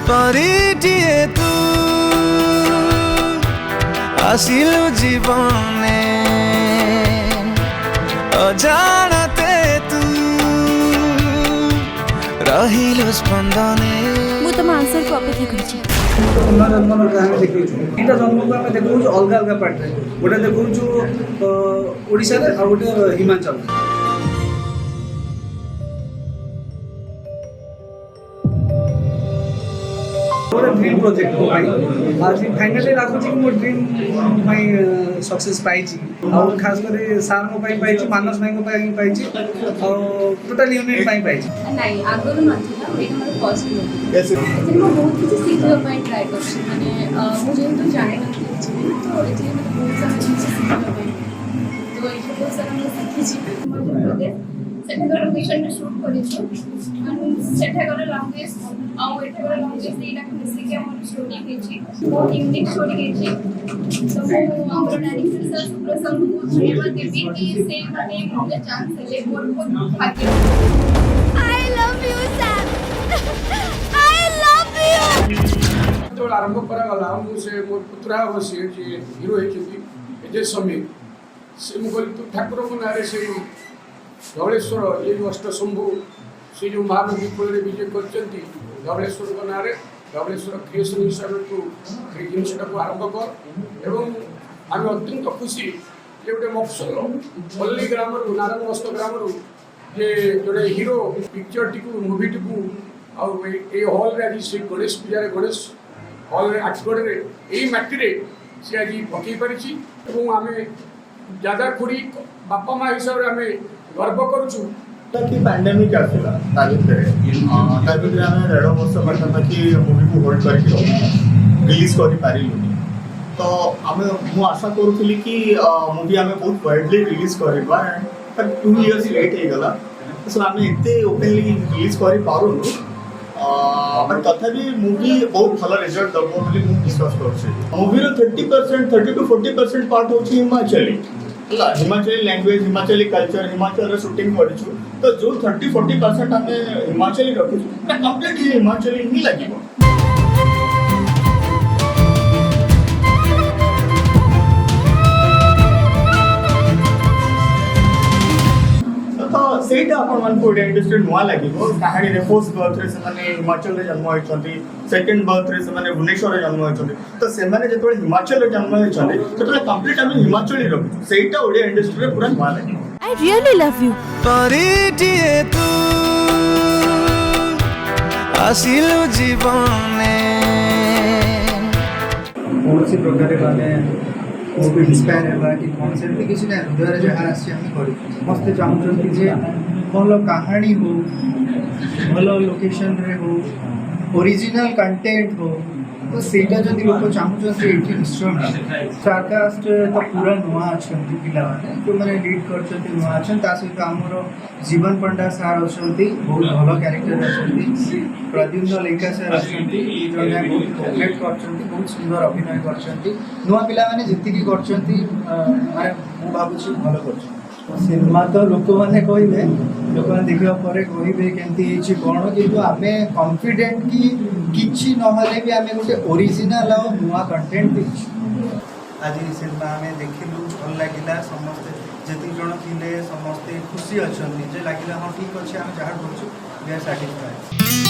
परिटिए तू आसिलु जीवने अजाणते तू रहिलु स्पंदने मु तम आंसर को अपेक्षा करछि पुनर्जन्म कहानी देखु दुईटा जन्म को आम देखु अलग अलग पार्ट गोटे देखु ओडिशा रे और गोटे हिमाचल गोटे ड्रीम प्रोजेक्ट को आज फाइनली लागू कि मो ड्रीम सक्सेस पाई और खास कर सार को पाई मानस भाई को पाई टोटल यूनिट पाई नहीं आगुरी नथिला एटा मोर फर्स्ट मूवी मैं बहुत किसी सीखिबा पई ट्राई करछि माने मुझे तो जाने नथि तो एथि मतलब बहुत सारा चीज सीखिबा पई तो एथि बहुत सारा मैं सीखिछि मोर प्रोजेक्ट सेठाकर मिशन में शूट करिछु सेठाकर लैंग्वेज आ एठाकर लैंग्वेज एटा को मिसी के हमर स्टोरी हेछि बहुत यूनिक स्टोरी हेछि तो हमर डायरेक्टर सर सुप्रसन्न को धन्यवाद देबी कि से माने मुझे चांस देले बहुत भाग्य I love you Sam I love you जो आरंभ करा गला से मोर पुत्रा बसी जे हीरो हेछि एजे समय से मुगल तो ठाकुर को नारे से धवलेश्वर ये अष्टशंभु से जो महानदी कूल विजय कर धवलेश्वर को नारे धवलेश्वर क्रिएशन हिसाब को जिनटा को आरंभ कर एवं आम अत्यंत खुशी जे गोटे मफसल पल्ली ग्राम नारायण मस्त ग्राम जे जोड़े hero picture T movie T hall आज से गणेश पूजा गणेश हॉल आठगढ़ यही मटी से आज पकई पारी आम दादा खुड़ी बापा माँ हिसाब से आम गर्व करुचु कि पैंडेमिक आसला आम 1.5 वर्ष पाखापाखि मुवी को होल्ड करके रिलीज कर तो आम मु आशा करूली कि मुवी आम बहुत वाइडली रिलीज करवा बट 2 years लेट होगा सो आम एत ओपनली रिलीज कर पारुनु बट तथापि मुवी बहुत भल रिजल्ट दब बोली विश्वास कर मुवीर 30% 30 to 40% पार्ट हो Himachali Himachali language Himachali culture Himachal shooting करूँ तो जो 30-40% आम हिमाचली रखु कम्प्लीट हिमाचली ही लगे तो ସେଇଟା ଆପଣମାନଙ୍କୁ ଓଡ଼ିଆ ଇଣ୍ଡଷ୍ଟ୍ରି ନୂଆ ଲାଗିବ କାହାଣୀରେ ଫର୍ଷ୍ଟ ବର୍ଥରେ ସେମାନେ ହିମାଚଳରେ ଜନ୍ମ ହୋଇଛନ୍ତି ସେକେଣ୍ଡ ବର୍ଥରେ ସେମାନେ ଭୁବନେଶ୍ୱରରେ ଜନ୍ମ ହୋଇଛନ୍ତି ତ ସେମାନେ ଯେତେବେଳେ ହିମାଚଳରେ ଜନ୍ମ ହୋଇଛନ୍ତି ସେତେବେଳେ କମ୍ପ୍ଲିଟ୍ ଆମେ ହିମାଚଳି ରଖୁଛୁ ସେଇଟା ଓଡ଼ିଆ ଇଣ୍ଡଷ୍ଟ୍ରିରେ ପୁରା ନୂଆ ଲାଗିବ आई रियली लव यू परिटिए तू आसिलु जीवने कौन प्रकार माने मुझे इंस्पायर है कि कौन से किसी ना हृदय जहाँ आसी आम कर समस्ते चाहते जे भल कहानी हो भल लोकेशन रे हो ओरिजिनल कंटेंट हो तो सेटा जदि लोक चाहते ये निश्चय स्टारकास्ट तो पूरा नुआ अच्छा पिला जो मैंने लीड कर नुआ अच्छा सहित आमर जीवन पंडा सार अच्छा बहुत भल क्यारेक्टर अच्छा प्रद्युम्न लेखा सार अच्छा जन बहुत कोऑपरेट कर बहुत सुंदर अभिनय कर नुआ पिला माने जितकी कर भावुँ भल कर सिनेमा तो लोक मैंने कहे लोक मैंने देखा कहे केमती कौन कि आम कॉन्फिडेंट कि किसी ना भी आम गोटे ओरिजिनल और नुआ कंटेंट देचु आज सिनेमा आम देखिलु भल लगे समस्ते जी जन थे समस्ते खुशी अच्छा लगे हाँ ठीक अच्छे आम जहाँ करूँ वी आर सैटिस्फाइड।